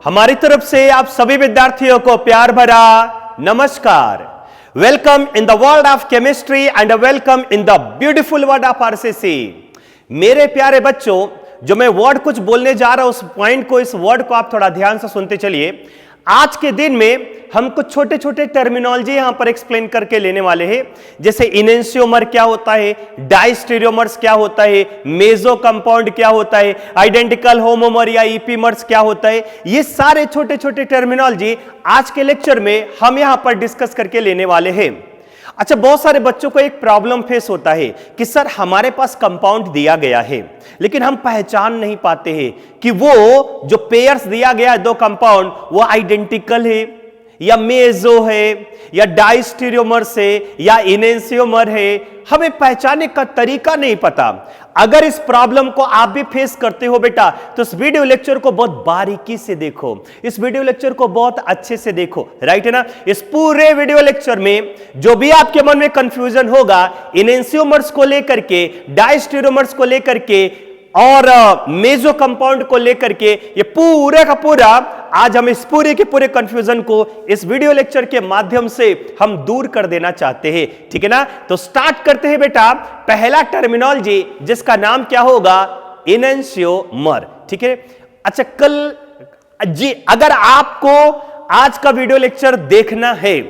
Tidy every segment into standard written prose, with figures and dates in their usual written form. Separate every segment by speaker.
Speaker 1: हमारी तरफ से आप सभी विद्यार्थियों को प्यार भरा नमस्कार। Welcome in the world of chemistry and welcome in the beautiful world of RCC. मेरे प्यारे बच्चों, जो मैं वर्ड कुछ बोलने जा रहा हूं उस पॉइंट को, इस वर्ड को आप थोड़ा ध्यान से सुनते चलिए। आज के दिन में हम कुछ छोटे छोटे टर्मिनोलॉजी यहां पर एक्सप्लेन करके लेने वाले हैं, जैसे इनेंशियोमर क्या होता है, डाइस्टेरियोमर्स क्या होता है, मेसो कंपाउंड क्या होता है, आइडेंटिकल होमोमर या ईपीमर्स क्या होता है। ये सारे छोटे छोटे टर्मिनोलॉजी आज के लेक्चर में हम यहां पर डिस्कस करके लेने वाले हैं। अच्छा, बहुत सारे बच्चों को एक प्रॉब्लम फेस होता है कि सर हमारे पास कंपाउंड दिया गया है लेकिन हम पहचान नहीं पाते हैं कि वो जो पेयर्स दिया गया है दो कंपाउंड वो आइडेंटिकल है या मेसो है या डाइस्टेरियोमर्स है या इनेंशियोमर है। हमें पहचानने का तरीका नहीं पता। अगर इस प्रॉब्लम को आप भी फेस करते हो बेटा, तो इस वीडियो लेक्चर को बहुत बारीकी से देखो, इस वीडियो लेक्चर को बहुत अच्छे से देखो, राइट है ना। इस पूरे वीडियो लेक्चर में जो भी आपके मन में कंफ्यूजन होगा इनेंशियोमर्स को लेकर के, डाइस्टेरियोमर्स को लेकर के और मेसो कंपाउंड को लेकर के, ये पूरे का पूरा आज हम इस पूरे के पूरे कंफ्यूजन को इस वीडियो लेक्चर के माध्यम से हम दूर कर देना चाहते हैं, ठीक है ना। तो स्टार्ट करते हैं बेटा। पहला टर्मिनोलॉजी जिसका नाम क्या होगा, इनेंशियोमर, ठीक है। अच्छा, कल जी अगर आपको आज का वीडियो लेक्चर देखना है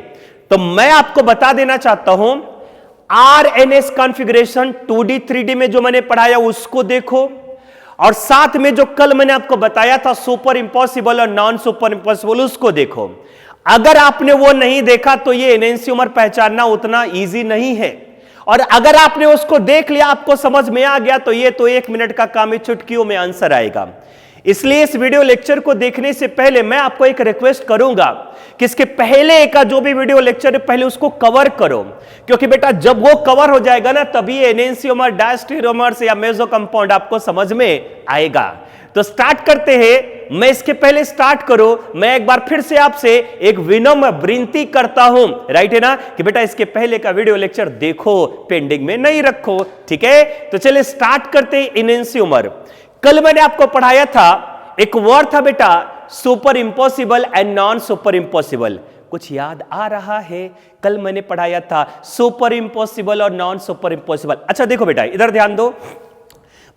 Speaker 1: तो मैं आपको बता देना चाहता हूं, आरएनएस कॉन्फ़िगरेशन 2D 3D में जो मैंने पढ़ाया उसको देखो, और साथ में जो कल मैंने आपको बताया था सुपर इंपॉसिबल और नॉन सुपर इंपॉसिबल उसको देखो। अगर आपने वो नहीं देखा तो ये इनेंशियोमर पहचानना उतना इजी नहीं है, और अगर आपने उसको देख लिया, आपको समझ में आ गया, तो ये तो 1 मिनट का काम है, चुटकियों में आंसर आएगा। इसलिए इस वीडियो लेक्चर को देखने से पहले मैं आपको एक रिक्वेस्ट करूंगा कि इसके पहले का जो भी वीडियो लेक्चर है पहले उसको कवर करो, क्योंकि बेटा जब वो कवर हो जाएगा ना तभी इनेंशियोमर, डाइस्टेरियोमर्स या मेसो कंपाउंड आपको समझ में आएगा। तो स्टार्ट करते हैं। मैं इसके पहले स्टार्ट करूं, मैं एक बार फिर से आपसे एक विनम्र विनती करता हूं, राइट है ना, कि बेटा इसके पहले का वीडियो लेक्चर देखो, पेंडिंग में नहीं रखो, ठीक है। तो चलिए स्टार्ट करते हैं। इनेंशियोमर, कल मैंने आपको पढ़ाया था, एक वर्ड था बेटा super impossible and non super impossible. कुछ याद आ रहा है? कल मैंने पढ़ाया था सुपर इंपॉसिबल और नॉन सुपर इंपॉसिबल। अच्छा देखो बेटा, इधर ध्यान दो।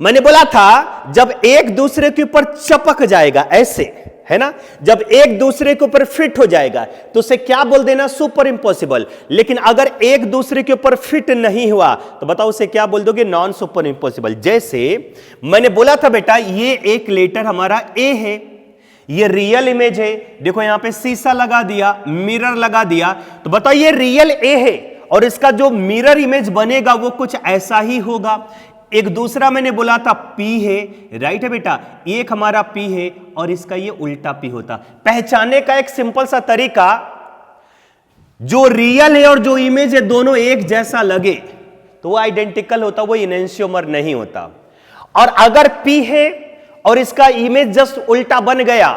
Speaker 1: मैंने बोला था जब एक दूसरे के ऊपर चपक जाएगा, ऐसे है ना, जब एक दूसरे के ऊपर फिट हो जाएगा तो उसे क्या बोल देना, सुपर इंपॉसिबल। लेकिन अगर एक दूसरे के ऊपर फिट नहीं हुआ तो बताओ उसे क्या बोल दोगे, नॉन सुपर इंपॉसिबल। जैसे मैंने बोला था बेटा, ये एक लेटर हमारा ए है, ये रियल इमेज है, देखो यहां पे शीशा लगा दिया, मिरर लगा दिया, तो बताओ ये रियल ए है और इसका जो मिरर इमेज बनेगा वो कुछ ऐसा ही होगा। एक दूसरा मैंने बोला था पी है, राइट है बेटा, एक हमारा पी है और इसका ये उल्टा पी होता। पहचानने का एक सिंपल सा तरीका, जो रियल है और जो इमेज है दोनों एक जैसा लगे तो वो आइडेंटिकल होता, वो इनेंशियोमर नहीं होता। और अगर पी है और इसका इमेज जस्ट उल्टा बन गया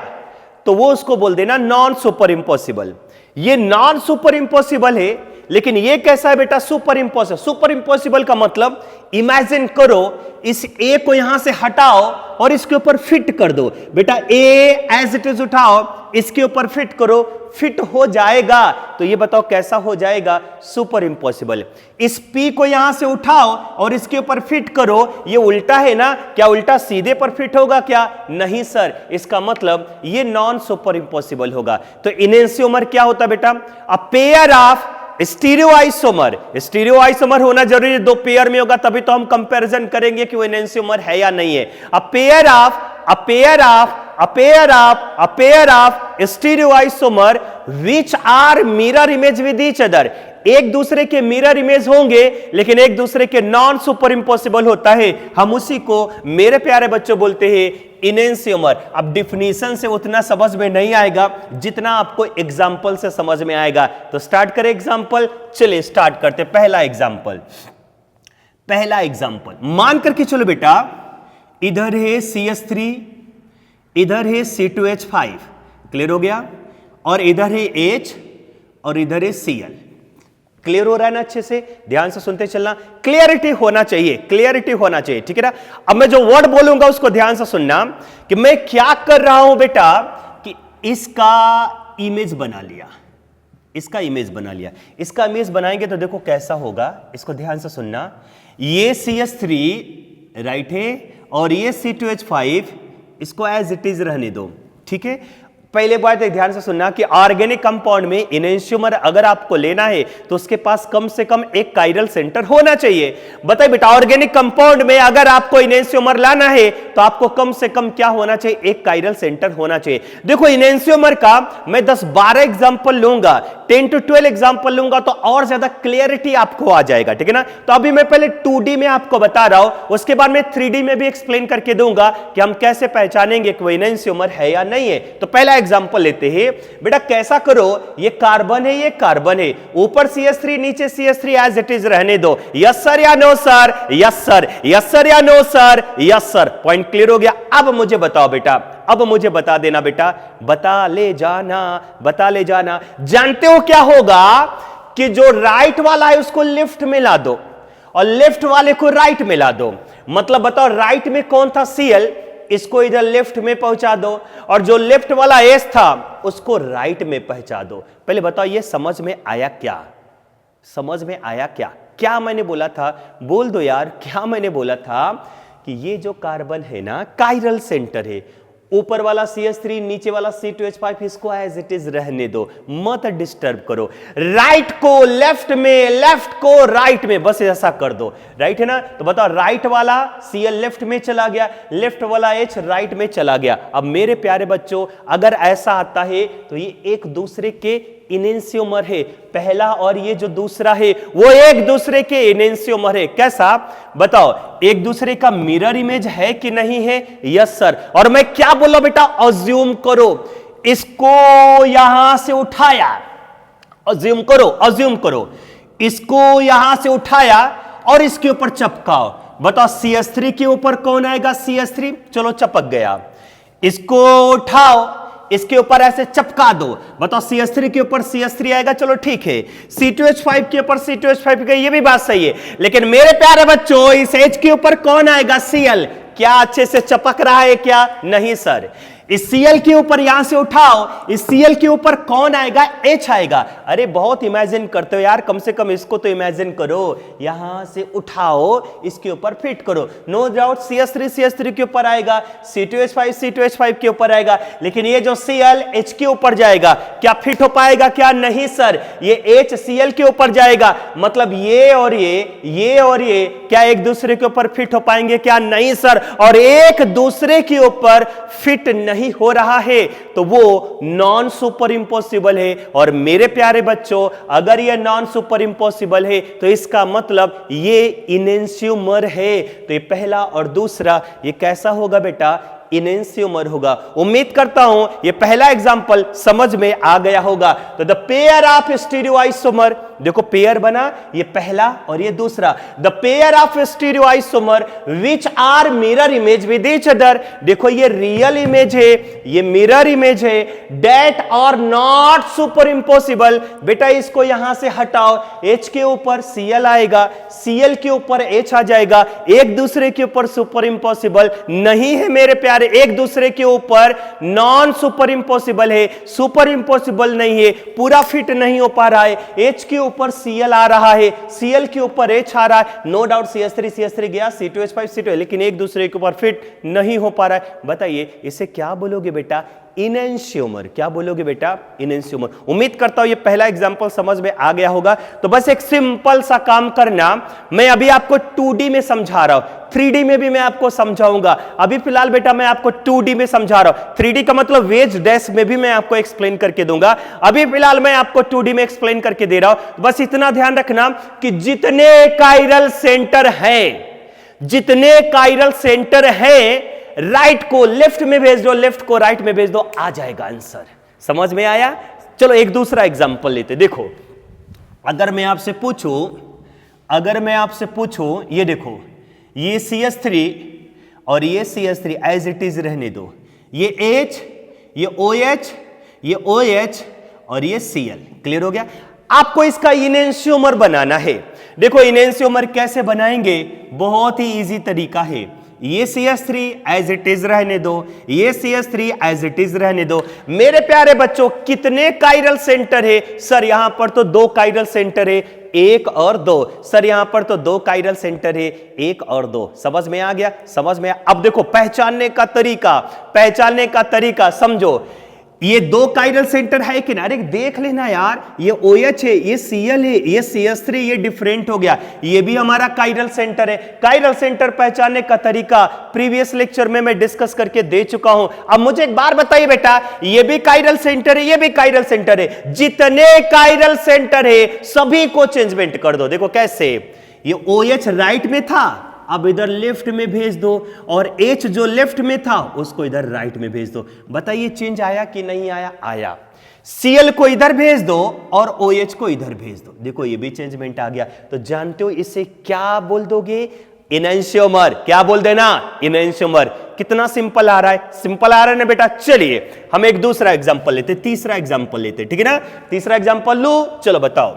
Speaker 1: तो वो उसको बोल देना नॉन सुपर इंपॉसिबल। ये नॉन सुपर इंपॉसिबल है, लेकिन ये कैसा है बेटा, सुपर इंपॉसिबल। सुपर इंपॉसिबल का मतलब, इमेजिन करो इस ए को यहां से हटाओ और इसके ऊपर फिट कर दो। बेटा ए एज इट इज उठाओ, इसके ऊपर फिट करो, फिट हो जाएगा, तो ये बताओ कैसा हो जाएगा, सुपर इंपॉसिबल। इस पी को यहां से उठाओ और इसके ऊपर फिट करो, ये उल्टा है ना, क्या उल्टा सीधे पर फिट होगा क्या? नहीं सर, इसका मतलब ये नॉन सुपर इंपॉसिबल होगा। तो इनेंशियोमर क्या होता बेटा, अ पेयर ऑफ स्टीरियोआइसोमर। स्टीरियोआइसोमर होना जरूरी है, दो पेयर में होगा तभी तो हम कंपैरिजन करेंगे कि वो इनेंशियोमर है या नहीं है। A pair of stereoisomer which are mirror image with each other. एक दूसरे के मिरर इमेज होंगे लेकिन एक दूसरे के नॉन सुपर इंपॉसिबल होता है, हम उसी को मेरे प्यारे बच्चों बोलते हैं इनेंशियोमर। अब डिफिनीशन से उतना समझ में नहीं आएगा जितना आपको एग्जाम्पल से समझ में आएगा। तो स्टार्ट करें एग्जाम्पल, चलिए स्टार्ट करते। पहला एग्जाम्पल मान करके चलो बेटा, इधर है CH3, इधर है C2H5, क्लियर हो गया, और इधर है H और इधर है Cl। क्लियर हो रहा है ना? अच्छे से ध्यान से सुनते चलना, क्लियरिटी होना चाहिए, ठीक है ना। अब मैं जो वर्ड बोलूंगा उसको ध्यान से सुनना कि मैं क्या कर रहा हूं बेटा, कि इसका इमेज बना लिया, इसका इमेज बना लिया। इसका इमेज बनाएंगे तो देखो कैसा होगा, इसको ध्यान से सुनना। ये CH3 राइट है और ये C2H5, इसको एज इट इज रहने दो, ठीक है। पहले बात ध्यान से सुनना कि ऑर्गेनिक कंपाउंड में इनेंशियोमर अगर आपको लेना है तो उसके पास कम से कम एक कायरल सेंटर होना चाहिए। बताइए बेटा, ऑर्गेनिक कंपाउंड में अगर आपको इनेंशियोमर लाना है तो आपको कम से कम क्या होना चाहिए, एक कायरल सेंटर होना चाहिए। देखो इनेंशियोमर का मैं 10-12 एग्जांपल लूंगा, 10 to 12 एग्जांपल लूंगा तो और ज्यादा क्लियरिटी आपको आ जाएगा, ठीक है ना। तो अभी मैं पहले 2D में आपको बता रहा हूं, उसके बाद मैं 3D में भी एक्सप्लेन करके दूंगा कि हम कैसे पहचानेंगे कि वो इनेंशियोमर है या नहीं है। तो पहला एग्जांपल लेते हैं बेटा, कैसा करो, ये कार्बन है, ये कार्बन है, ऊपर CH3 नीचे CH3 एज इट इज रहने दो। यस सर या no sir, yes sir, yes sir या no sir, yes sir. Point clear हो गया। अब मुझे बताओ बेटा, अब मुझे बता देना बेटा, बता ले जाना, बता ले जाना। जानते हो क्या होगा कि जो राइट वाला है उसको लेफ्ट में ला दो और लेफ्ट वाले को राइट में ला दो। मतलब बताओ, राइट में कौन था Cl, इसको इधर लेफ्ट में पहुंचा दो, और जो लेफ्ट वाला H था उसको राइट में पहुंचा दो। पहले बताओ ये समझ में आया क्या, समझ में आया क्या? क्या मैंने बोला था, बोल दो यार, क्या मैंने बोला था कि ये जो कार्बन है ना कायरल सेंटर है, ऊपर वाला CH3 नीचे वाला C2H5, इसको एज इट इज रहने दो, मत डिस्टर्ब करो। राइट को लेफ्ट में, लेफ्ट को राइट में, बस ऐसा कर दो, राइट है ना। तो बताओ, राइट वाला Cl लेफ्ट में चला गया, लेफ्ट वाला H राइट में चला गया। अब मेरे प्यारे बच्चों, अगर ऐसा आता है तो ये एक दूसरे के इनेंशियोमर है, पहला और ये जो दूसरा है वो एक दूसरे के इनेंशियोमर है। कैसा बताओ, एक दूसरे का मिरर इमेज है कि नहीं है? Yes sir. और मैं क्या बोला बेटा, अज्यूम करो, इसको यहां से उठाया, अज्यूम करो, अज्यूम करो, इसको यहां से उठाया और इसके ऊपर चिपकाओ। बताओ CH3 के ऊपर कौन आएगा? CH3, चलो चिपक गया। इसको उठाओ, इसके ऊपर ऐसे चपका दो, बताओ CH3 के ऊपर CH3 आएगा, चलो ठीक है। C2H5 के ऊपर C2H5 ये भी बात सही है, लेकिन मेरे प्यारे बच्चों इस H के ऊपर कौन आएगा? Cl। क्या अच्छे से चपक रहा है क्या? नहीं सर। इस Cl के ऊपर यहां से उठाओ, इस Cl के ऊपर कौन आएगा? H आएगा। अरे बहुत इमेजिन करते हो यार, कम से कम इसको तो इमेजिन करो, यहां से उठाओ, इसके ऊपर फिट करो। नो डाउट CH3 के ऊपर आएगा, C2H5 के ऊपर आएगा, लेकिन ये जो Cl H के ऊपर जाएगा, क्या फिट हो पाएगा क्या? नहीं सर। ये H Cl के ऊपर जाएगा, मतलब ये और ये और ये क्या एक दूसरे के ऊपर फिट हो पाएंगे क्या? नहीं सर। और एक दूसरे के ऊपर फिट नहीं हो रहा है तो वो नॉन सुपर इंपॉसिबल है। और मेरे प्यारे बच्चों, अगर ये नॉन सुपर इंपॉसिबल है तो इसका मतलब ये इनेंशियोमर है। तो ये पहला और दूसरा ये कैसा होगा बेटा? इनेंशियोमर होगा। उम्मीद करता हूं ये पहला एग्जांपल समझ में आ गया होगा। तो द पेयर ऑफ स्टीरियोआइसोमर, देखो पेयर बना, ये पहला और ये दूसरा। The pair of stereoisomer which are mirror image with each other, देखो ये रियल इमेज है, ये मिरर इमेज है, that are not super impossible. बेटा इसको यहां से हटाओ, H के ऊपर Cl आएगा, Cl के ऊपर H आ जाएगा, एक दूसरे के ऊपर सुपर इंपॉसिबल नहीं है मेरे प्यारे, एक दूसरे के ऊपर नॉन सुपर इंपॉसिबल है, सुपर इंपॉसिबल नहीं है, पूरा फिट नहीं हो पा रहा है। H के ऊपर Cl आ रहा है, Cl के ऊपर H आ रहा है, नो डाउट CH3 गया, C2H5 लेकिन एक दूसरे के ऊपर फिट नहीं हो पा रहा है। बताइए इसे क्या बोलोगे बेटा? इनेंशियोमर। क्या बोलोगे बेटा? इनेंशियोमर। उम्मीद करता हूं ये पहला एग्जांपल समझ में आ गया होगा। तो बस एक सिंपल सा काम करना, मैं अभी आपको 2D में समझा रहा हूं, 3D में भी मैं आपको समझाऊंगा। अभी फिलहाल बेटा मैं आपको 2D में समझा रहा हूं, 3D का मतलब वेज डेस्क में भी मैं आपको एक्सप्लेन करके दूंगा। अभी फिलहाल मैं आपको 2D में एक्सप्लेन करके दे रहा हूं। बस इतना ध्यान रखना कि जितने कायरल सेंटर हैं, जितने कायरल सेंटर हैं, राइट को लेफ्ट में भेज दो, लेफ्ट को राइट में भेज दो, आ जाएगा आंसर। समझ में आया? चलो एक दूसरा एग्जांपल लेते। देखो अगर मैं आपसे पूछूं, ये देखो ये CH3 और ये CH3 एज इट इज रहने दो, ये H, ये OH, ये OH और ये Cl। क्लियर हो गया? आपको इसका इनेंशियोमर बनाना है। देखो इनेंशियोमर कैसे बनाएंगे? बहुत ही इजी तरीका है। ये CH3 एज इट इज रहने दो, ये CH3 एज इट इज रहने दो। मेरे प्यारे बच्चों कितने काइरल सेंटर है? सर यहां पर तो 2 काइरल सेंटर है, 1 और 2। सर यहां पर तो 2 काइरल सेंटर है, 1 और 2। समझ में आ गया? समझ में अब देखो पहचानने का तरीका समझो। ये 2 काइरल सेंटर है कि ना? अरे देख लेना यार, ये OH है, ये Cl है, ये CH3, ये डिफरेंट हो गया, ये भी हमारा काइरल सेंटर है। काइरल सेंटर पहचानने का तरीका प्रीवियस लेक्चर में मैं डिस्कस करके दे चुका हूं। अब मुझे एक बार बताइए बेटा, ये भी काइरल सेंटर है, ये भी काइरल सेंटर है, जितने काइरल सेंटर है सभी को चेंजमेंट कर दो। देखो कैसे, ये OH राइट में था, अब इधर लेफ्ट में भेज दो, और H जो लेफ्ट में था उसको इधर राइट में भेज दो। बताइए चेंज आया कि नहीं आया? आया। Cl को इधर भेज दो और OH को इधर भेज दो, देखो ये भी चेंजमेंट आ गया। तो जानते हो इसे क्या बोल दोगे? इनैंशियोमर। क्या बोल देना? इनैंशियोमर। कितना सिंपल आ रहा है? सिंपल आ रहा है ना बेटा। चलिए हम एक दूसरा एग्जांपल लेते, तीसरा एग्जांपल लेते, ठीक है ना? तीसरा एग्जांपल लो, चलो बताओ।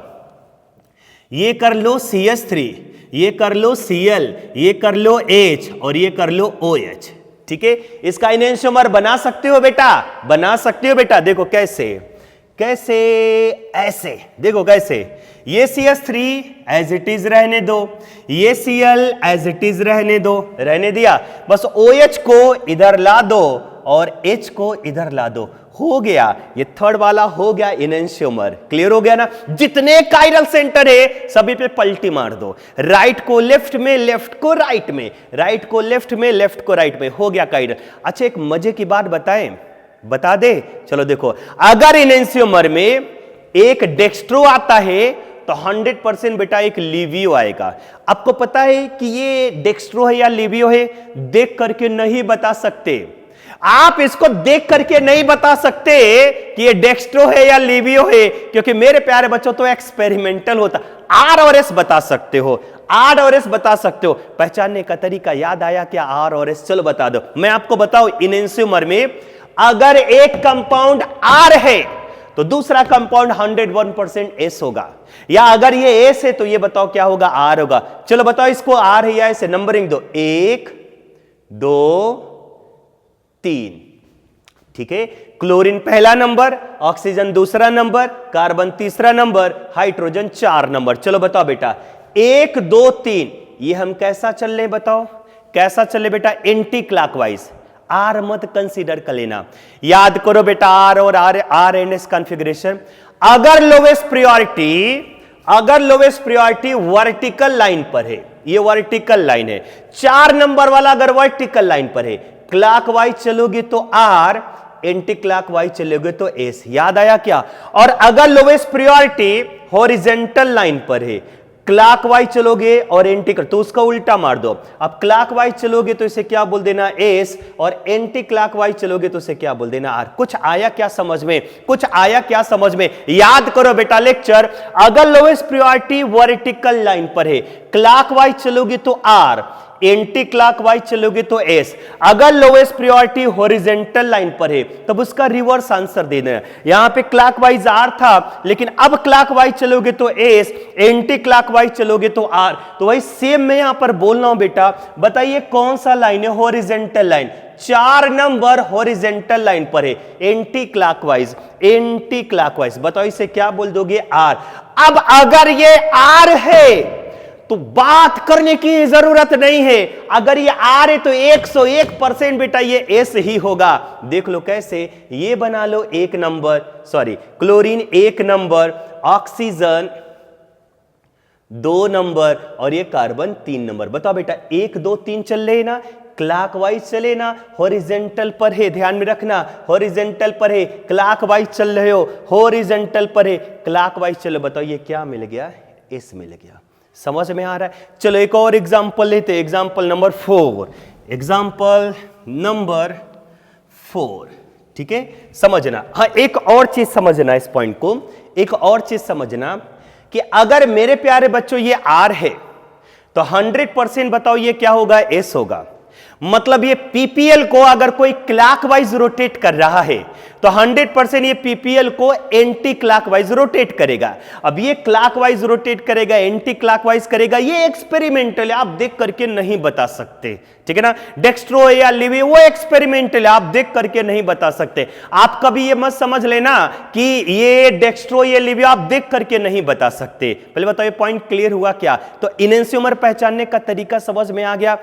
Speaker 1: ये कर लो CH3, ये कर लो Cl, ये कर लो H और ये कर लो OH, ठीक है? इसका इनैंशियोमर बना सकते हो बेटा? बना सकते हो बेटा। देखो कैसे, ऐसे देखो कैसे। ये CH3 एज इट इज रहने दो, ये Cl एज इट इज रहने दो, रहने दिया। बस OH को इधर ला दो और H को इधर ला दो, हो गया। ये थर्ड वाला हो गया इनैंशियोमर। क्लियर हो गया ना? जितने काइरल सेंटर है सभी पे पलटी मार दो, राइट को लेफ्ट में, लेफ्ट को राइट में, राइट को लेफ्ट में, लेफ्ट को राइट में, हो गया काइरल। अच्छा एक मजे की बात बताएं, बता दे? चलो देखो, अगर इनैंशियोमर में एक डेक्स्ट्रो आता है तो 100% बेटा एक लिवियो आएगा। आपको पता है कि ये डेक्स्ट्रो है या लिवियो है? देख करके नहीं बता सकते, आप इसको देख करके नहीं बता सकते कि ये डेक्स्ट्रो है या लिवियो है, क्योंकि मेरे प्यारे बच्चों तो एक्सपेरिमेंटल होता। R और S बता सकते हो, R और S बता सकते हो। पहचानने का तरीका याद आया क्या? R और S, चलो बता दो। मैं आपको बताऊं, इनैंशियोमर में अगर एक कंपाउंड R है तो दूसरा कंपाउंड 101% S होगा, या अगर ये S है तो ये बताओ क्या होगा? R होगा। चलो बताओ इसको R है या S है? नंबरिंग दो, 1 2 3, ठीक है? क्लोरीन पहला नंबर, ऑक्सीजन दूसरा नंबर, कार्बन तीसरा नंबर, हाइड्रोजन 4 नंबर। चलो बताओ बेटा 1 2 3 ये हम कैसा चल रहे? बताओ कैसा चले बेटा? Anti clockwise. आर मत कंसीडर कर लेना, याद करो बेटा आर और आर एंड एस कॉन्फ़िगरेशन। अगर लोवेस्ट प्रायोरिटी वर्टिकल लाइन पर है, ये वर्टिकल लाइन है, 4 नंबर वाला अगर वर्टिकल लाइन पर है, क्लॉकवाइज चलोगे तो आर, एंटी क्लॉकवाइज चलोगे तो एस। याद आया क्या? और अगर लोवेस्ट प्रायोरिटी हॉरिजॉन्टल लाइन पर है, क्लॉकवाइज चलोगे और एंटी, तो उसका उल्टा मार दो। अब क्लॉकवाइज चलोगे तो इसे क्या बोल देना? एस, और एंटी क्लॉकवाइज चलोगे तो इसे क्या बोल देना? आर। कुछ आया क्या समझ में? कुछ आया क्या समझ में? याद करो बेटा लेक्चर। अगर लोवेस्ट प्रायोरिटी वर्टिकल लाइन पर है, क्लॉकवाइज चलोगे तो आर, एंटी क्लॉकवाइज चलोगे तो एस। अगर लोवेस्ट प्रायोरिटी हॉरिजॉन्टल लाइन पर है तब उसका रिवर्स आंसर दे देना। यहां पे क्लॉकवाइज आर था, लेकिन अब क्लॉकवाइज चलोगे तो एस, एंटी क्लॉकवाइज चलोगे तो आर। तो वही सेम मैं यहां पर बोल रहा हूं बेटा। बताइए कौन सा लाइन है? Horizontal line. 4 number horizontal line पर है, एंटी क्लॉकवाइज, एंटी क्लॉकवाइज। बताओ इसे क्या बोल दोगे? आर। अब अगर ये आर है तो बात करने की जरूरत नहीं है। अगर ये आर है तो 101% बेटा ये एस ही होगा। देख लो कैसे, ये बना लो 1 number, sorry chlorine 1 number, oxygen 2 number और ये कार्बन 3 नंबर। बताओ बेटा 1 2 3 चल रहे ना, क्लॉकवाइज चले ना, हॉरिजॉन्टल पर है, ध्यान में रखना, हॉरिजॉन्टल पर है, क्लॉकवाइज चल रहे हो, हॉरिजॉन्टल पर है, क्लॉकवाइज चलो। बताओ ये क्या मिल गया? एस मिल गया। समझ में आ रहा है? चलो एक और एग्जांपल लेते हैं, एग्जांपल नंबर 4। एग्जांपल नंबर 4, ठीक है? समझना, हाँ एक और चीज समझना, इस पॉइंट को एक और चीज समझना कि अगर मेरे प्यारे बच्चों ये आर है तो 100% बताओ ये क्या होगा? एस होगा। मतलब ये पीपीएल को अगर कोई क्लॉकवाइज रोटेट कर रहा है तो 100% ये पीपीएल को एंटी क्लॉकवाइज रोटेट करेगा। अब ये क्लॉकवाइज रोटेट करेगा, एंटी क्लॉकवाइज करेगा, ये एक्सपेरिमेंटल है, आप देख करके नहीं बता सकते, ठीक है ना। डेक्स्ट्रो या लिवी वो एक्सपेरिमेंटल है, आप देख करके नहीं बता सकते। आप कभी ये मत समझ लेना कि ये डेक्स्ट्रो या लिवी आप देख करके नहीं बता सकते। पहले बताओ ये पॉइंट क्लियर हुआ क्या? तो इनेंशियोमर पहचानने का तरीका समझ में आ गया।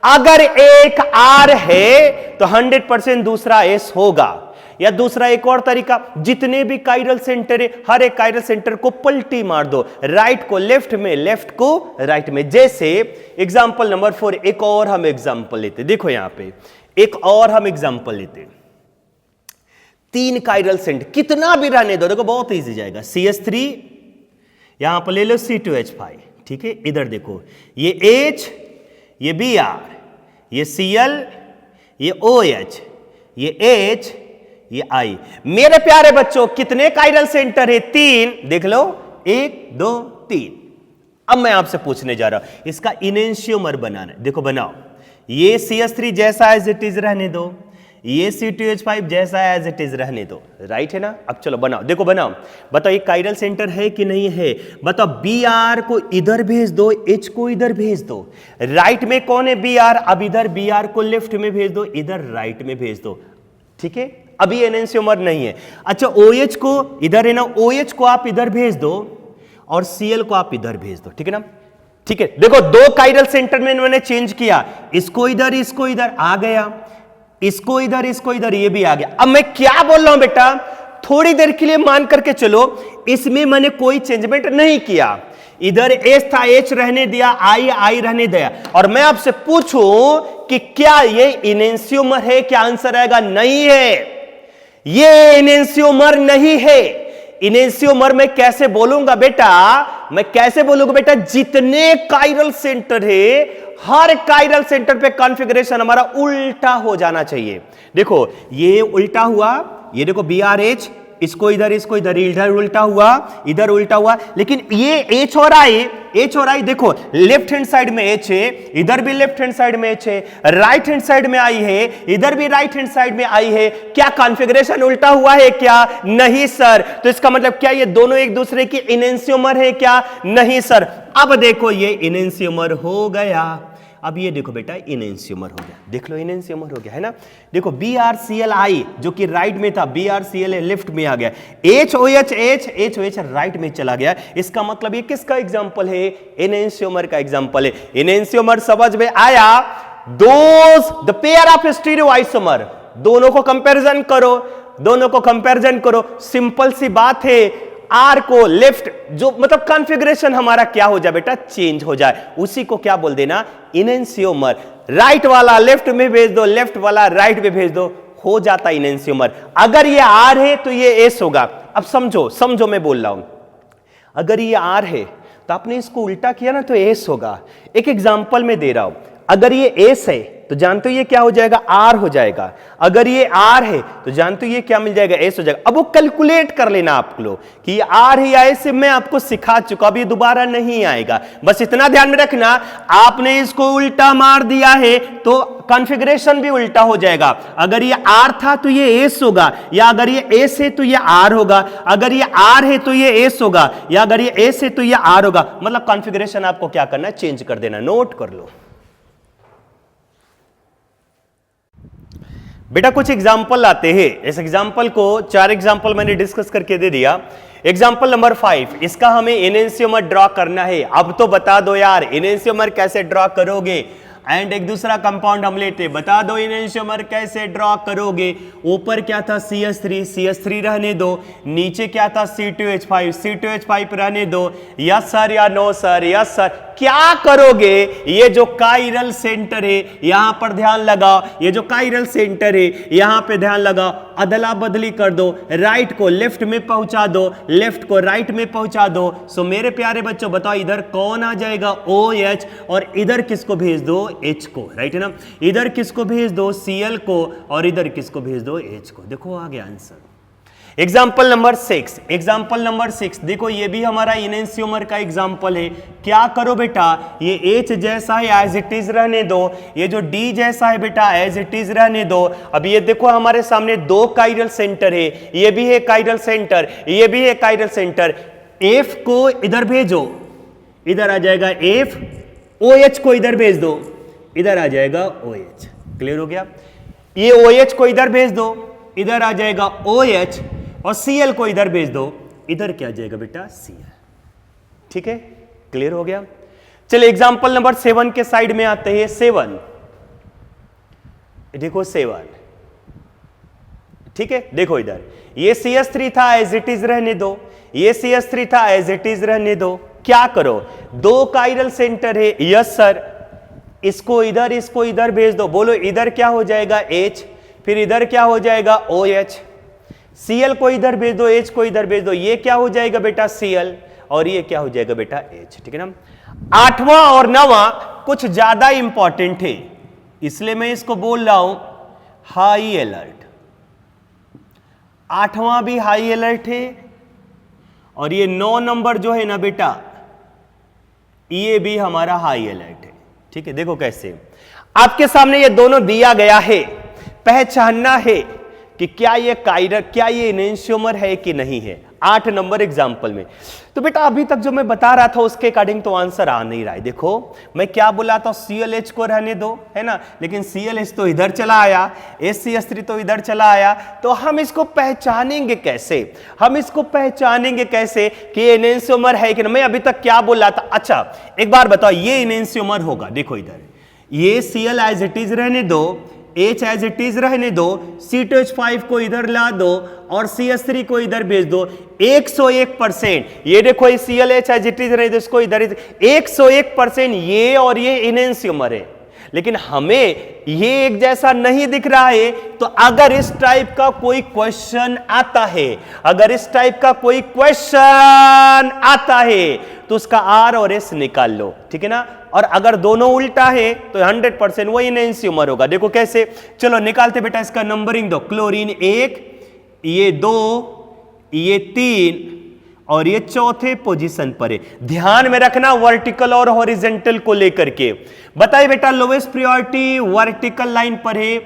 Speaker 1: अगर एक आर है तो 100% दूसरा एस होगा। या दूसरा एक और तरीका, जितने भी काइरल सेंटर है हर एक काइरल सेंटर को पलटी मार दो, राइट को लेफ्ट में, लेफ्ट को राइट में। जैसे एग्जांपल नंबर 4 एक और हम एग्जांपल लेते, देखो यहां पे एक और हम एग्जांपल लेते। 3 काइरल सेंटर कितना भी रहने दो, देखो बहुत इजी जाएगा। CH3 यहां पर ले लो C2H5, ठीक है। इधर देखो ये H, ये Br, ये Cl, ये OH, ये H, ये I। मेरे प्यारे बच्चों कितने काइरल सेंटर है? 3, देख लो 1 2 3। अब मैं आपसे पूछने जा रहा हूं इसका इनेंशियोमर बनाना है। देखो बनाओ, ये CH3 जैसा एज इट इज रहने दो, ये C2H5 जैसा एज इट इज रहने दो, राइट है ना। अब चलो बनाओ, देखो बनाओ, बताओ ये काइरल सेंटर है कि नहीं है? बताओ Br को इधर भेज दो, H को इधर भेज दो। राइट में कौन है? Br। अब इधर Br को लेफ्ट में भेज दो, इधर राइट में भेज दो, ठीक है। अभी एनेंशियोमर नहीं है। अच्छा OH को इधर है ना, OH को आप इधर भेज दो और Cl को आप इधर भेज दो, ठीक है ना। ठीक है, देखो 2 काइरल सेंटर में इन्होंने चेंज किया, इसको इधर इसको इधर आ गया, इसको इधर इसको इधर, ये भी आ गया। अब मैं क्या बोल रहा हूं बेटा, थोड़ी देर के लिए मान करके चलो, इसमें मैंने कोई चेंजमेंट नहीं किया। इधर एच था, एच रहने दिया, आई रहने दिया। और मैं आपसे पूछूं कि क्या ये इनेंशियोमर है? क्या आंसर आएगा? नहीं है, ये इनेंशियोमर नहीं है। इनेंशियोमर मैं कैसे बोलूंगा बेटा? मैं कैसे बोलूंगा बेटा? जितने काइरल सेंटर है हर काइरल सेंटर पे कॉन्फ़िगरेशन हमारा उल्टा हो जाना चाहिए। देखो ये उल्टा हुआ, ये देखो BRH, इसको इधर इधर उल्टा हुआ, इधर उल्टा हुआ। लेकिन ये H और I देखो लेफ्ट हैंड साइड में H है, इधर भी लेफ्ट हैंड साइड में H है, राइट हैंड साइड में I है, इधर भी राइट हैंड साइड में I है। क्या कॉन्फ़िगरेशन उल्टा हुआ है क्या? नहीं सर। तो इसका मतलब क्या ये दोनों एक दूसरे की इनेंशियोमर है क्या? नहीं सर। अब देखो ये इनेंशियोमर हो गया। अब ये देखो बेटा इनेंशियोमर हो गया, देख लो इनेंशियोमर हो गया, है ना। देखो BrClI जो कि राइट में था, BrCl लेफ्ट में आ गया, HOH राइट में चला गया। इसका मतलब ये किसका एग्जांपल है? इनेंशियोमर का एग्जांपल है। इनेंशियोमर समझ में आया? द पेयर ऑफ स्टीरियोआइसोमर, दोनों को कंपैरिजन करो, दोनों को कंपैरिजन करो। सिंपल सी बात है, आर को लेफ्ट, जो मतलब कॉन्फ़िगरेशन हमारा क्या हो जाए बेटा? चेंज हो जाए, उसी को क्या बोल देना? इनेंशियोमर। राइट वाला लेफ्ट में भेज दो, लेफ्ट वाला राइट में भेज दो, हो जाता इनेंशियोमर। अगर ये आर है तो ये एस होगा। अब समझो मैं बोल रहा हूं, अगर ये आर है तो आपने इसको उल्टा किया ना तो एस होगा। एक एग्जांपल में दे रहा हूं, अगर ये एस है तो जानते हो ये क्या हो जाएगा? आर हो जाएगा। अगर ये आर है तो जानते हो ये क्या मिल जाएगा? एस हो जाएगा। अब वो कैलकुलेट कर लेना आप लोग कि ये आर है या एस है, मैं आपको सिखा चुका, अब ये दोबारा नहीं आएगा। बस इतना ध्यान में रखना, आपने इसको उल्टा मार दिया है तो कॉन्फ़िगरेशन भी उल्टा हो जाएगा। अगर ये आर था तो ये एस होगा, या अगर ये एस है तो ये आर होगा, अगर ये आर है तो ये एस होगा, या अगर ये एस है तो ये आर होगा। मतलब कॉन्फ़िगरेशन आपको क्या करना है? चेंज कर देना। नोट कर लो बेटा। कुछ एग्जाम्पल लाते हैं, इस एग्जाम्पल को 4 एग्जाम्पल मैंने डिस्कस करके दे दिया। एग्जाम्पल नंबर 5, इसका हमें इनेंशियोमर ड्रॉ करना है। अब तो बता दो यार इनेंशियोमर कैसे ड्रॉ करोगे। एंड एक दूसरा कंपाउंड हम लेते, बता दो इनेंशियोमर कैसे ड्रॉ करोगे। ऊपर क्या था? CH3 रहने दो, नीचे क्या था? C2H5 रहने दो। यस सर या नो सर? Yes sir. क्या करोगे? ये जो काइरल सेंटर है यहां पर ध्यान लगाओ, ये जो काइरल सेंटर है यहां पे ध्यान लगाओ, अदला बदली कर दो, राइट को लेफ्ट में पहुंचा दो, लेफ्ट को राइट में पहुंचा दो। सो मेरे प्यारे बच्चों बताओ इधर कौन आ जाएगा? OH, और इधर किसको भेज दो? H को, राइट है ना। इधर किसको भेज दो? Cl को, और इधर किसको भेज दो? H को। देखो आ गया answer. Example number 6, example number 6 देखो, ये भी हमारा इनेंशियोमर का एग्जाम्पल है। क्या करो बेटा, ये H जैसा है एज इट इज रहने दो, ये जो D जैसा है बेटा एज इट इज रहने दो। अब ये देखो हमारे सामने दो काइरल सेंटर है, ये भी है काइरल सेंटर, ये भी है काइरल सेंटर। F को इधर भेजो, इधर आ जाएगा F, OH को इधर भेज दो, इधर आ जाएगा OH। क्लियर हो गया? ये OH को इधर भेज दो, इधर आ जाएगा OH, और Cl को इधर भेज दो, इधर क्या आ जाएगा बेटा Cl। ठीक है, क्लियर हो गया? चलिए एग्जांपल नंबर 7 के साइड में आते हैं। 7 देखो 7, ठीक है, देखो इधर ये CS3 था एज इट इज रहने दो, ये CS3 था एज इट इज रहने दो। क्या करो, दो काइरल सेंटर है, यस सर, इसको इधर भेज दो। बोलो इधर क्या हो जाएगा H, फिर इधर क्या हो जाएगा OH। Cl को इधर भेज दो, H को इधर भेज दो, ये क्या हो जाएगा बेटा Cl, और ये क्या हो जाएगा बेटा H। ठीक है ना? 8वां और 9वां कुछ ज्यादा इंपॉर्टेंट है, इसलिए मैं इसको बोल रहा हूं हाई अलर्ट। 8वां भी हाई अलर्ट है, और ये 9 नंबर जो है ना बेटा, ये भी हमारा हाई अलर्ट है। ठीक है, देखो कैसे आपके सामने ये दोनों दिया गया है, पहचानना है कि क्या ये काइरल, क्या ये इनेंशियोमर है कि नहीं है। 8 नंबर एग्जाम्पल में तो बेटा अभी तक जो मैं बता रहा था उसके अकॉर्डिंग तो आंसर आ नहीं रहा है। देखो मैं क्या बोला था, ClH को रहने दो, है ना, लेकिन ClH तो इधर चला आया, HCS3 तो इधर चला आया, तो हम इसको पहचानेंगे कैसे, हम इसको पहचानेंगे कैसे कि ये इनेंशियोमर है कि नहीं। मैं अभी तक क्या बोला था, अच्छा एक बार बताओ, ये इनेंशियोमर होगा, देखो इधर ये Cl एज इट इज रहने दो, H एज इट इज रहने दो, C2H5 को इधर ला दो, और CS3 को इधर भेज दो। 101%, ये देखो ये ClH एज इट इज रहने दो, इसको इधर 101% ये और ये इनेंशियोमर है, लेकिन हमें ये एक जैसा नहीं दिख रहा है। तो अगर इस टाइप का कोई क्वेश्चन आता है, अगर इस टाइप का कोई क्वेश्चन आता है तो उसका R और S निकाल लो, ठीक है ना। और अगर दोनों उल्टा है तो 100% वो इनेंशियोमर होगा। देखो कैसे, चलो निकालते बेटा, इसका नंबरिंग दो। क्लोरीन 1, ये 2, ये 3 और ये चौथे पोजीशन पर है। ध्यान में रखना वर्टिकल और हॉरिजेंटल को लेकर के। बताइए बेटा, लोवेस्ट प्रायोरिटी वर्टिकल लाइन पर है,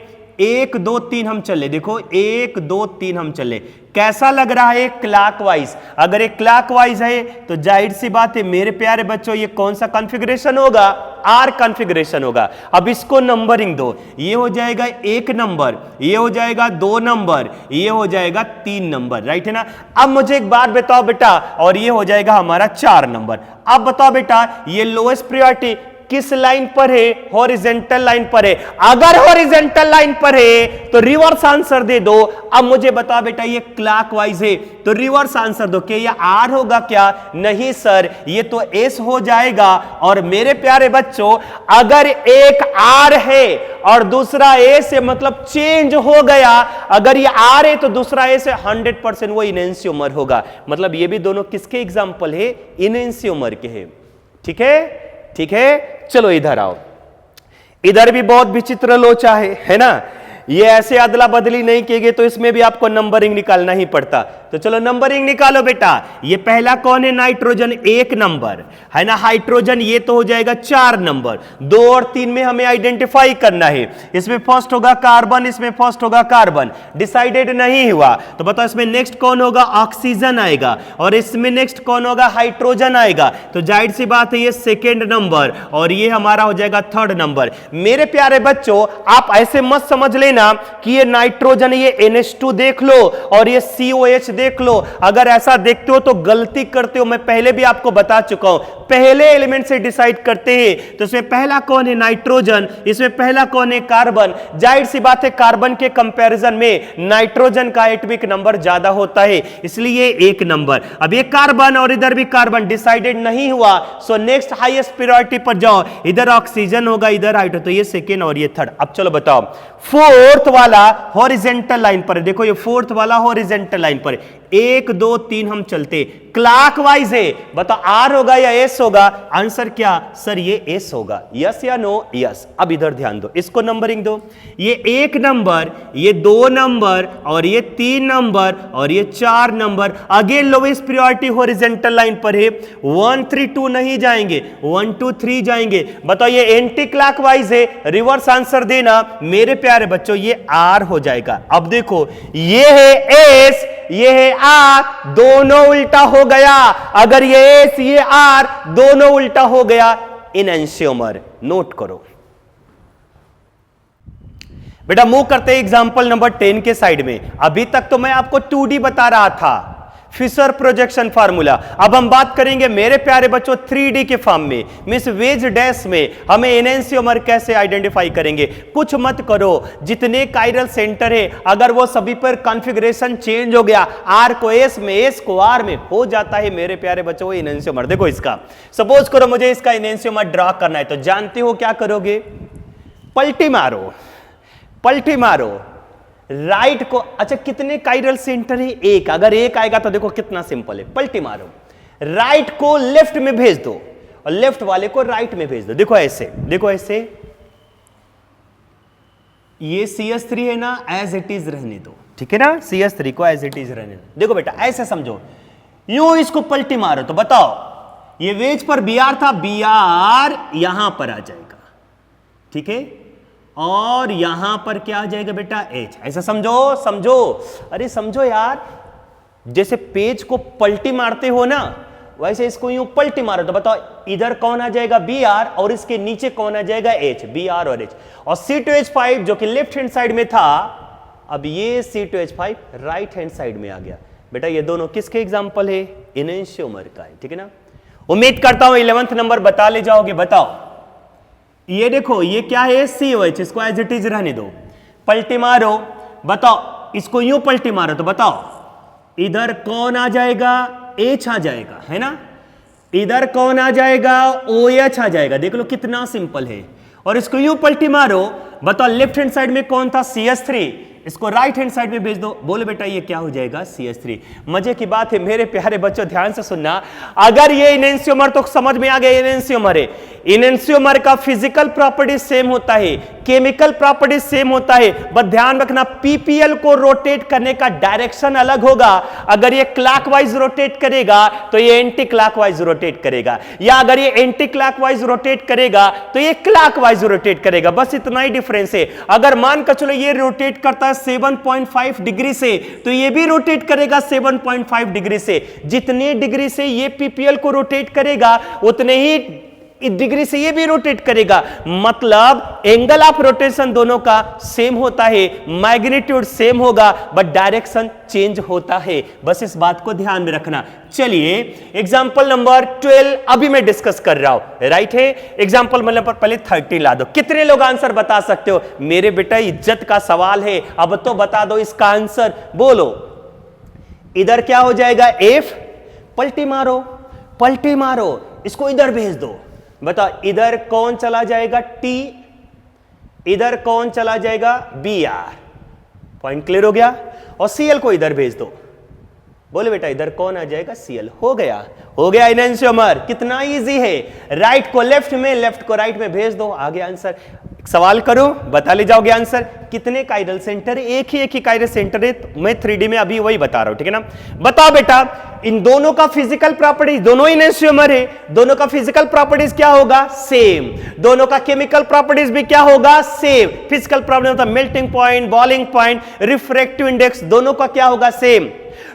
Speaker 1: 1 2 3 हम चले। देखो 1 2 3 हम चले, कैसा लग रहा है क्लॉकवाइज। अगर ये क्लॉकवाइज है तो जाहिर सी बात है मेरे प्यारे बच्चों, ये कौन सा कॉन्फ़िगरेशन होगा, R कॉन्फ़िगरेशन होगा। अब इसको नंबरिंग दो, ये हो जाएगा 1 नंबर, ये हो जाएगा 2 नंबर, ये हो जाएगा 3 नंबर, राइट है ना। अब मुझे एक बात बताओ बेटा, और ये हो जाएगा हमारा 4 नंबर। अब बताओ बेटा, ये लोएस्ट प्रायोरिटी किस लाइन पर है, हॉरिजेंटल लाइन पर है। अगर हॉरिजेंटल लाइन पर है तो रिवर्स आंसर दे दो। अब मुझे बता बेटा, ये क्लॉकवाइज है तो रिवर्स आंसर दो। क्या ये R होगा क्या? नहीं सर, ये तो S हो जाएगा। और मेरे प्यारे बच्चों, अगर एक R है और दूसरा S है, मतलब चेंज हो गया। अगर ये R है तो दूसरा S है, 100% वो इनेंशियोमर होगा। मतलब ये भी दोनों किसके एग्जाम्पल है, इनेंशियोमर के हैं। ठीक है, ठीक है। चलो इधर आओ, इधर भी बहुत विचित्र लोचा है ना। ये ऐसे अदला बदली नहीं किए तो इसमें भी आपको नंबरिंग निकालना ही पड़ता। तो चलो नंबरिंग निकालो बेटा। ये पहला कौन है, नाइट्रोजन 1 नंबर है ना। हाइड्रोजन ये तो हो जाएगा 4 नंबर। 2 और 3 में हमें आइडेंटिफाई करना है। इसमें फर्स्ट होगा कार्बन, इसमें फर्स्ट होगा कार्बन। डिसाइडेड नहीं हुआ तो बताओ इसमें नेक्स्ट कौन होगा, ऑक्सीजन आएगा। और इसमें नेक्स्ट कौन होगा, हाइड्रोजन आएगा। तो जाहिर सी बात है ये सेकेंड नंबर और ये हमारा हो जाएगा 3rd नंबर। मेरे प्यारे बच्चों, आप ऐसे मत समझ लेना कि ये नाइट्रोजन, ये NH2 देख लो और ये COH देख लो। अगर ऐसा देखते हो तो गलती करते हो। मैं पहले भी आपको बता चुका हूं, पहले एलिमेंट से डिसाइड करते हैं। तो इसमें पहला कौन है, नाइट्रोजन। इसमें पहला कौन है, कार्बन। जाहिर सी बात है कार्बन के कंपैरिजन में नाइट्रोजन का एटॉमिक नंबर ज्यादा होता है, इसलिए 1 नंबर। अब ये कार्बन और इधर भी कार्बन, डिसाइडेड नहीं हुआ। सो नेक्स्ट हाईएस्ट प्रायोरिटी पर जाओ। इधर ऑक्सीजन होगा, इधर हाइड्रोजन, तो ये सेकेंड और ये 3rd। अब चलो बताओ, 4th वाला हॉरिजेंटल लाइन पर है। देखो ये 4th वाला हॉरिजेंटल लाइन पर है। 1 2 3 हम चलते, क्लॉकवाइज है, बताओ आर होगा या एस होगा? आंसर क्या सर? ये एस होगा। यस या नो? यस। अब इधर ध्यान दो, इसको नंबरिंग दो। ये 1 नंबर, ये 2 नंबर, और ये 3 नंबर, और ये 4 number. Again lowest priority horizontal line पर है। 1 3 2 नहीं जाएंगे, 1 2 3 जाएंगे। बताओ ये एंटी क्लॉकवाइज है, रिवर्स आंसर देना मेरे प्यारे बच्चों, ये आर हो जाएगा। अब देखो ये है एस, ये है आर, दोनों उल्टा हो गया। अगर ये एस ये आर दोनों उल्टा हो गया, इनेंशियोमर। नोट करो बेटा। मूव करते हैं एग्जांपल नंबर 10 के साइड में। अभी तक तो मैं आपको 2D बता रहा था, फिशर प्रोजेक्शन फार्मूला। अब हम बात करेंगे मेरे प्यारे बच्चों 3D के फॉर्म में, मिस वेज डैश में। हमें एनेंशियोमर कैसे आइडेंटिफाई करेंगे? कुछ मत करो, जितने काइरल सेंटर है अगर वो सभी पर कॉन्फ़िगरेशन चेंज हो गया, आर को एस में, एस को आर में हो जाता है मेरे प्यारे बच्चों वो एनेंशियोमर। देखो इसका सपोज करो मुझे इसका एनेंशियोमर ड्रॉ करना है, तो जानते हो क्या करोगे? पलटी मारो, पलटी मारो राइट को। अच्छा कितने काइरल सेंटर है? 1। अगर 1 आएगा तो देखो कितना सिंपल है, पलटी मारो, राइट को लेफ्ट में भेज दो और लेफ्ट वाले को राइट में भेज दो। देखो ऐसे, देखो ऐसे, ये CS3 है ना, एज इट इज रहने दो, ठीक है ना? CS3 को एज इट इज रहने दो। देखो बेटा ऐसे समझो, यूं इसको पलटी मारो तो बताओ ये वेज पर BR था, BR यहां पर आ जाएगा, ठीक है? और यहां पर क्या आ जाएगा बेटा? H। ऐसा समझो, समझो, अरे समझो यार, जैसे पेज को पलटी मारते हो ना, वैसे इसको यूं पलटी मारो तो बताओ इधर कौन आ जाएगा? BR, और इसके नीचे कौन आ जाएगा? H। BR और H। और C2H5 जो कि लेफ्ट हैंड साइड में था, अब ये C2H5 राइट हैंड साइड में आ गया। बेटा ये दोनों किसके एग्जाम्पल है? एनेंशियोमर का है, ठीक है ना? उम्मीद करता हूं 11th नंबर बता ले जाओगे। बताओ ये देखो ये क्या है? COH। इसको एज इट इज रहने दो, पलटी मारो, बताओ इसको यूं पलटी मारो तो बताओ इधर कौन आ जाएगा? H आ जाएगा, है ना? इधर कौन आ जाएगा? OH आ जाएगा। देख लो कितना सिंपल है। और इसको यूं पलटी मारो, बताओ लेफ्ट हैंड साइड में कौन था? CS3। इसको राइट हैंड साइड में भेज दो, बोलो बेटा ये क्या हो जाएगा? CS3। मजे की बात है मेरे प्यारे बच्चों, ध्यान से सुनना। अगर ये एनेंशियोमर, तो समझ में आ गया एनेंशियोमर है। एनेंशियोमर का फिजिकल प्रॉपर्टी सेम होता है, केमिकल प्रॉपर्टी सेम होता है, बस ध्यान रखना PPL को रोटेट करने का डायरेक्शन अलग होगा। अगर ये क्लॉकवाइज रोटेट करेगा तो ये एंटी क्लॉकवाइज रोटेट करेगा, या अगर ये एंटी क्लॉकवाइज रोटेट करेगा तो ये क्लॉकवाइज रोटेट करेगा। बस इतना ही डिफरेंस है। अगर मान कर चलो ये रोटेट करता है 7.5 डिग्री से, तो ये भी रोटेट करेगा 7.5 डिग्री से। जितने डिग्री से ये PPL को रोटेट करेगा उतने ही डिग्री से ये भी रोटेट करेगा। मतलब एंगल ऑफ रोटेशन दोनों का सेम होता है, मैग्नीट्यूड सेम होगा, बट डायरेक्शन चेंज होता है। बस इस बात को ध्यान में रखना। चलिए एग्जांपल नंबर 12 अभी मैं डिस्कस कर रहा हूं, राइट है? एग्जांपल नंबर पहले 30 ला दो। कितने लोग आंसर बता सकते हो? मेरे बेटा इज्जत का सवाल है, अब तो बता दो इसका आंसर। बोलो इधर क्या हो जाएगा? F। पलटी मारो, पलटी मारो, इसको इधर भेज दो। बताओ इधर कौन चला जाएगा? T। इधर कौन चला जाएगा? BR। पॉइंट क्लियर हो गया? और Cl को इधर भेज दो। बोले बेटा इधर कौन आ जाएगा? Cl। हो गया, हो गया एनेंशियोमर। कितना इजी है, राइट को लेफ्ट में, लेफ्ट को राइट में भेज दो, आगे आंसर। सवाल करो, बता ले जाओगे आंसर। कितने काइरल सेंटर है? एक ही काइरल सेंटर है। मैं 3D में अभी वही बता रहा हूं, ठीक है ना? बताओ बेटा इन दोनों का फिजिकल प्रॉपर्टीज, दोनों एनेंशियोमर है, दोनों का फिजिकल प्रॉपर्टीज क्या होगा? सेम। दोनों का केमिकल प्रॉपर्टीज भी क्या होगा? सेम। फिजिकल प्रॉपर्टी मतलब melting point, boiling point, refractive index, दोनों का क्या होगा? सेम।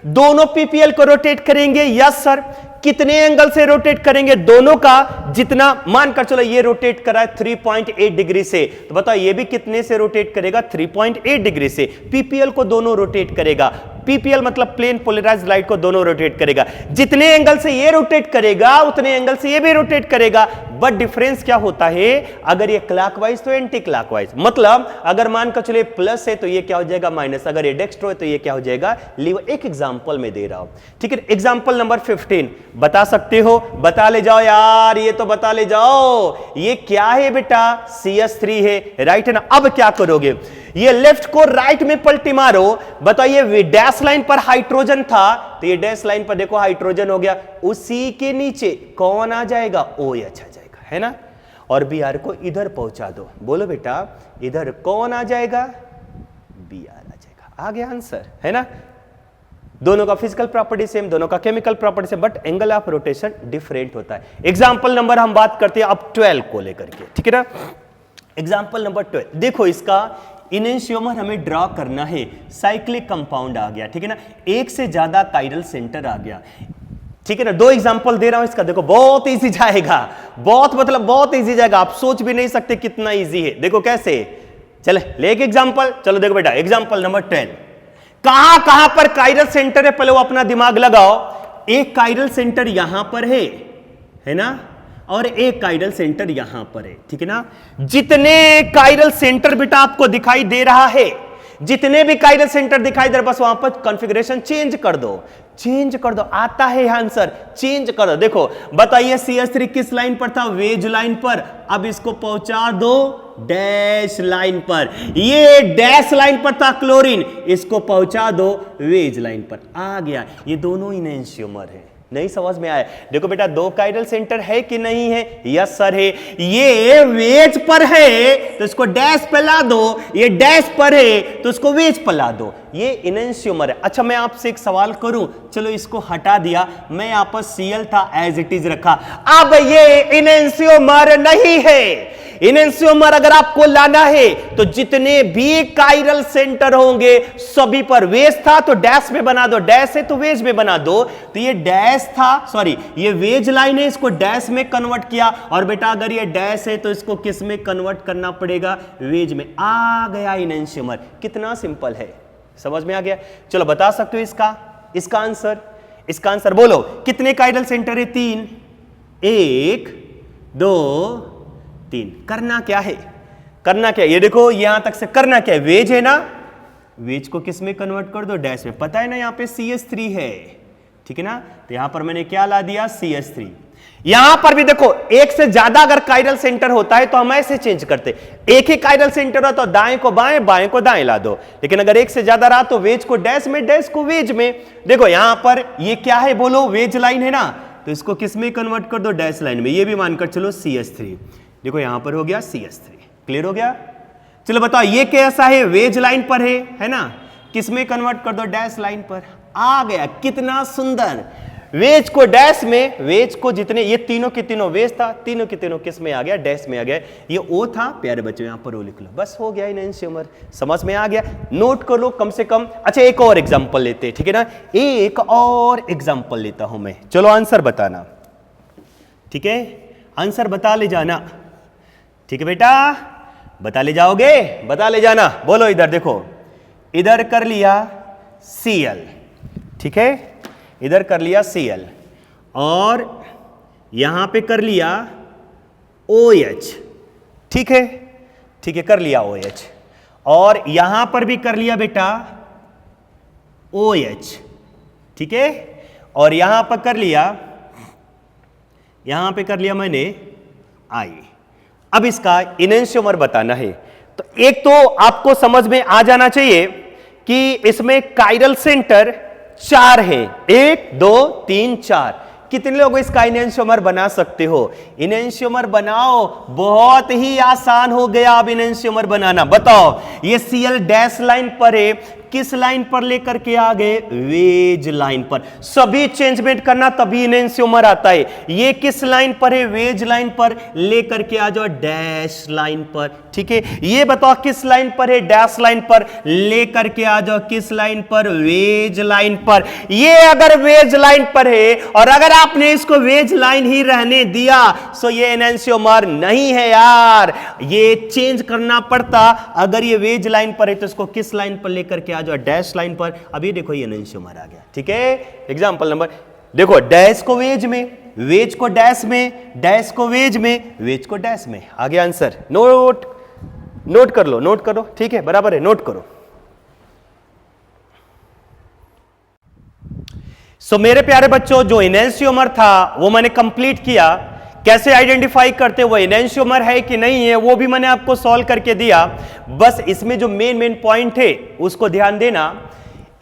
Speaker 1: दोनों PPL को रोटेट करेंगे, यस सर। कितने एंगल से रोटेट करेंगे? दोनों का जितना, मानकर चलो ये रोटेट करा है 3.8 डिग्री से, तो बताओ ये भी कितने से रोटेट करेगा? 3.8 डिग्री से। PPL को दोनों रोटेट करेगा। PPL मतलब प्लेन पोलराइज्ड लाइट को दोनों रोटेट करेगा। जितने एंगल से ये रोटेट करेगा उतने एंगल से ये भी रोटेट करेगा। बट डिफरेंस क्या होता है? अगर ये क्लॉकवाइज तो एंटी क्लॉकवाइज। मतलब अगर मानकर चले प्लस है तो ये क्या हो जाएगा? माइनस। अगर ये डेक्स्ट्रो है तो ये क्या हो जाएगा? लीवर। एक एग्जांपल में दे रहा हूं, ठीक है? एग्जांपल नंबर 15 बता सकते हो? बता ले जाओ यार, ये तो बता ले जाओ। ये क्या है बेटा? CS3 है, राइट है ना? अब क्या करोगे? ये लेफ्ट को राइट में पलटी मारो, बताइए डैश लाइन पर हाइड्रोजन था, तो ये डैश लाइन पर देखो हाइड्रोजन हो गया, उसी के नीचे कौन आ जाएगा, OH आ जाएगा, है ना। और Br को इधर पहुंचा दो, बोलो बेटा इधर कौन आ जाएगा, Br आ जाएगा, आ गया आंसर, है ना। दोनों का फिजिकल प्रॉपर्टी सेम, दोनों का chemical property same, but angle of rotation different होता है। एग्जाम्पल नंबर हम बात करते हैं अब 12 को लेकर के, ठीक है ना। एग्जाम्पल नंबर 12, देखो इसका इनेंशियोमर हमें ड्रॉ करना है, साइक्लिक कंपाउंड आ गया, ठीक है ना, एक से ज्यादा काइरल सेंटर आ गया, ठीक है ना। 2 एग्जाम्पल दे रहा हूं इसका, देखो बहुत इजी जाएगा, बहुत इजी जाएगा, आप सोच भी नहीं सकते कितना इजी है। देखो कैसे, चले ले एक एग्जाम्पल, चलो देखो बेटा एग्जाम्पल नंबर 10, कहां पर काइरल सेंटर है, पहले वो अपना दिमाग लगाओ। एक काइरल सेंटर यहां पर है ना, और एक काइरल सेंटर यहां पर है, ठीक है ना। जितने काइरल सेंटर बेटा आपको दिखाई दे रहा है, जितने भी काइरल सेंटर दिखाई दे रहा, बस वहां पर कॉन्फ़िगरेशन चेंज कर दो, आता है आंसर, चेंज कर दो। देखो बताइए CH3 किस लाइन पर था, वेज लाइन पर, अब इसको पहुंचा दो डैश लाइन पर, ये डैश लाइन पर था क्लोरीन, इसको पहुंचा दो वेज लाइन पर, आ गया। ये दोनों इनेंशियोमर है, नहीं समझ में आया। देखो बेटा 2 काइरल सेंटर है कि नहीं है, यस सर है, ये वेज पर है तो इसको डैश पे ला दो, ये डैश पर है तो इसको वेज पर ला दो, ये इनेंशियोमर है। अच्छा मैं आपसे एक सवाल करूं, चलो इसको हटा दिया, मैं यहां पर Cl था एज इट इज रखा, अब ये इनेंशियोमर नहीं है। इनेंशियोमर अगर आपको लाना है तो जितने भी काइरल सेंटर होंगे सभी पर, वेज था तो डैश में बना दो, डैश है तो वेज में बना दो, तो ये डैश था, सॉरी ये वेज लाइन है, इसको डैश में कन्वर्ट किया, और बेटा अगर ये डैश है तो इसको किस में कन्वर्ट करना पड़ेगा, वेज में, आ गया इनेंशियोमर। कितना सिंपल है, समझ में आ गया। चलो बता सकते हो इसका आंसर बोलो, कितने काइरल सेंटर है, 3, 1 2 3। करना क्या है, ये देखो यहां तक से करना क्या है, वेज है ना, वेज को किस में कन्वर्ट कर दो, डैश में, पता है ना यहाँ पे CH3 है, ठीक है ना, तो यहां पर मैंने क्या ला दिया, CH3। यहां पर भी देखो एक से ज्यादा अगर काइरल सेंटर होता है तो हम ऐसे चेंज करते, एक ही काइरल सेंटर हो तो दाएं को बाएं, बाएं को दाएं ला दो, लेकिन अगर एक से ज्यादा रहा तो वेज को डैश में, डैश को वेज में। देखो यहां पर ये क्या है बोलो, वेज लाइन है ना, तो इसको किस में कन्वर्ट कर दो, डैश लाइन में, ये भी मानकर चलो CH3, देखो यहां पर हो गया CH3, क्लियर हो गया। चलो बताओ ये कैसा है, वेज लाइन पर है ना, किस में कन्वर्ट कर दो, डैश लाइन पर, आ गया। कितना सुंदर, वेज को डैश में, वेज को जितने, ये तीनों के तीनों वेज था, तीनों के तीनों किस में आ गया, डैश में आ गया। ये O था, प्यारे बच्चों यहां पर O लिख लो, बस हो गया इनेंशियोमर, समझ में आ गया, नोट कर लो कम से कम। अच्छा एक और एग्जांपल लेते हैं, ठीक है ना, एक और एग्जांपल लेता हूं मैं, चलो आंसर बताना, ठीक है, आंसर बता ले जाना, ठीक है बेटा, बता ले जाओगे, बता ले जाना, बोलो इधर देखो, इधर कर लिया Cl, ठीक है, इधर कर लिया Cl, और यहां पे कर लिया OH, ठीक है, कर लिया OH, और यहां पर भी कर लिया बेटा OH, ठीक है, और यहां पर कर लिया मैंने I। अब इसका इनेंशियोमर बताना है, तो एक तो आपको समझ में आ जाना चाहिए कि इसमें काइरल सेंटर 4 है, 1 2 3 4। कितने लोग इसका इनेंशियोमर बना सकते हो, इनेंशियोमर बनाओ, बहुत ही आसान हो गया अब इनेंशियोमर बनाना। बताओ ये Cl डैश लाइन पर है, किस लाइन पर लेकर के आ गए, वेज लाइन पर, सभी चेंजमेंट करना तभी इनेंशियोमर आता है। ये किस लाइन पर है, वेज लाइन पर, लेकर के आ जाओ डैश लाइन पर, ठीक है। ये बताओ किस लाइन पर है, डैश लाइन पर, लेकर के आ जाओ किस लाइन पर, वेज लाइन पर। ये अगर वेज लाइन पर है और अगर आपने इसको वेज लाइन ही रहने दिया तो ये इनेंशियोमर नहीं है यार, ये चेंज करना पड़ता। अगर ये वेज लाइन पर है तो इसको किस लाइन पर लेकर के आ जाओ, डैश लाइन पर। अभी देखो ये इनेंशियोमर आ गया, ठीक है। एग्जांपल नंबर देखो, डैश को वेज में, वेज को डैश में, डैश को वेज में, वेज को डैश में, आ गया आंसर। नोट कर लो, ठीक है, बराबर है, नोट करो। सो मेरे प्यारे बच्चों, जो इनेंशियोमर था वो मैंने कंप्लीट किया कैसे आइडेंटिफाई करते वो एनेंशियोमर है कि नहीं है वो भी मैंने आपको सॉल्व करके दिया। बस इसमें जो मेन पॉइंट है उसको ध्यान देना।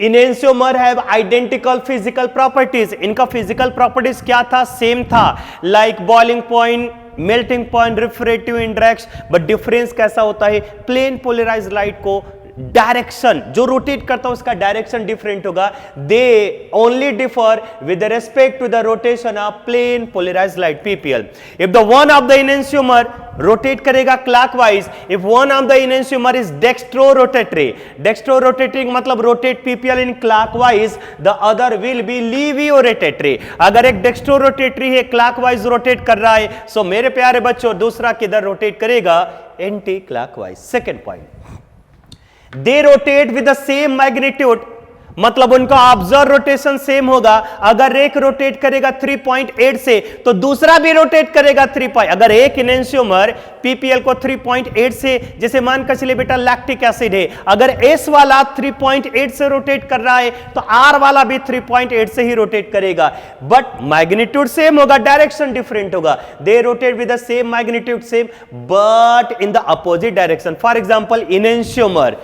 Speaker 1: Enantiomer have identical physical properties. इनका फिजिकल प्रॉपर्टीज क्या था? सेम था, like boiling point, melting point, refractive index. But difference कैसा होता है? प्लेन पोलराइज्ड लाइट को डायरेक्शन जो रोटेट करता है उसका डायरेक्शन डिफरेंट होगा। They only differ with respect to the rotation of plane polarised light PPL. If the one of the enantiomer rotate करेगा clockwise, if one of the enantiomer is dextro rotatory, dextro rotating मतलब rotate PPL in clockwise, the other will be laevo rotatory. अगर एक dextro rotatory है, clockwise rotate कर रहा है, सो मेरे प्यारे बच्चों दूसरा किधर रोटेट करेगा? Anti clockwise. Second point, they rotate with the same magnitude, मतलब उनका ऑब्जर्व रोटेशन सेम होगा। अगर एक रोटेट करेगा 3.8 से तो दूसरा भी रोटेट करेगा 3. अगर एक इनेंशियोमर पीपीएल को 3.8 से, जैसे मान कर चलिए बेटा लैक्टिक एसिड है, अगर एस वाला 3.8 से रोटेट कर रहा है तो आर वाला भी 3.8 से ही रोटेट करेगा, बट मैग्नीट्यूड सेम होगा, डायरेक्शन डिफरेंट होगा। They rotate with the same magnitude same but in the opposite direction. For example enantiomer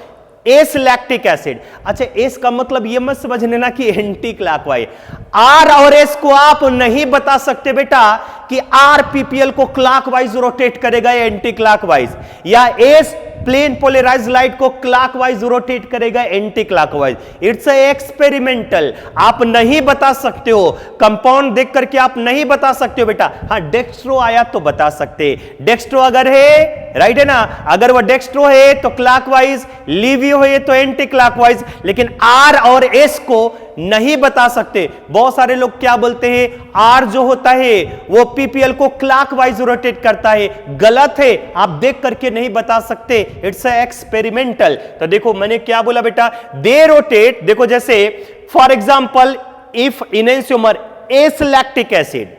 Speaker 1: S lactic acid. अच्छा, एस का मतलब ये मत समझ लेना कि एंटी क्लॉकवाइज। आर और एस को आप नहीं बता सकते बेटा कि आर पीपीएल को क्लॉकवाइज रोटेट करेगा या एंटी क्लॉकवाइज, या एस प्लेन पोलराइज्ड लाइट को क्लॉकवाइज रोटेट करेगा एंटी क्लॉकवाइज। इट्स एक्सपेरिमेंटल, आप नहीं बता सकते हो। कंपाउंड देख करके आप नहीं बता सकते हो बेटा। हाँ, डेक्स्ट्रो आया तो बता सकते, डेक्स्ट्रो अगर है, राइट है ना, अगर वो डेक्स्ट्रो है तो क्लॉकवाइज, लीवियो है तो एंटी क्लॉकवाइज, लेकिन आर और एस को नहीं बता सकते। बहुत सारे लोग क्या बोलते हैं, आर जो होता है वो पीपीएल को क्लॉकवाइज रोटेट करता है, गलत है, आप देख करके नहीं बता सकते। It's experimental. तो देखो मैंने क्या बोला बेटा, दे रोटेट, देखो जैसे for example if enantiomer S lactic acid,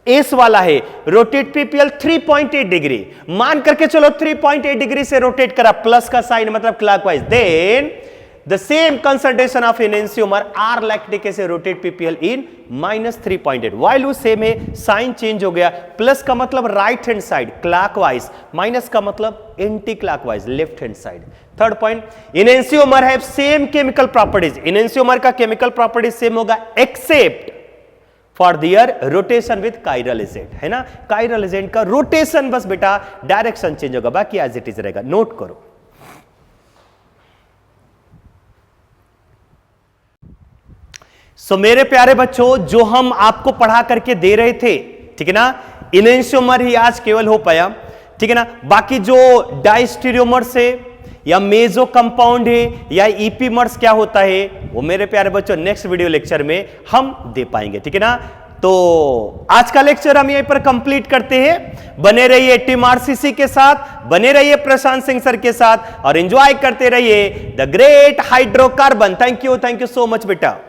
Speaker 1: S वाला है, रोटेट पीपीएल 3.8 डिग्री, मान करके चलो 3.8 डिग्री से रोटेट करा, प्लस का साइन मतलब clockwise, then the same concentration of enantiomer R lactic acid rotate PPL in -3.8। While वो सेम है, साइन चेंज हो गया, प्लस का मतलब right hand side clockwise, minus का मतलब anti clockwise left hand side. Third point, enantiomer have same chemical properties. Enantiomer का chemical properties same होगा except for their rotation with chiral agent, है ना। काइरल एजेंट का rotation बस बेटा direction change होगा, बाकी एज इट इज रहेगा। नोट करो। सो मेरे प्यारे बच्चों, जो हम आपको पढ़ा करके दे रहे थे, ठीक है ना, इनेंशियोमर ही आज केवल हो पाया, ठीक है ना। बाकी जो डाइस्टीरियोमर्स है या मेजो कंपाउंड है या ईपीमर्स क्या होता है वो मेरे प्यारे बच्चों नेक्स्ट वीडियो लेक्चर में हम दे पाएंगे, ठीक है ना। तो आज का लेक्चर हम यहीं पर कंप्लीट करते हैं। बने रहिए टीम आरसीसी के साथ, बने रहिए प्रशांत सिंह सर के साथ और एंजॉय करते रहिए the great hydrocarbon. Thank you so much बेटा।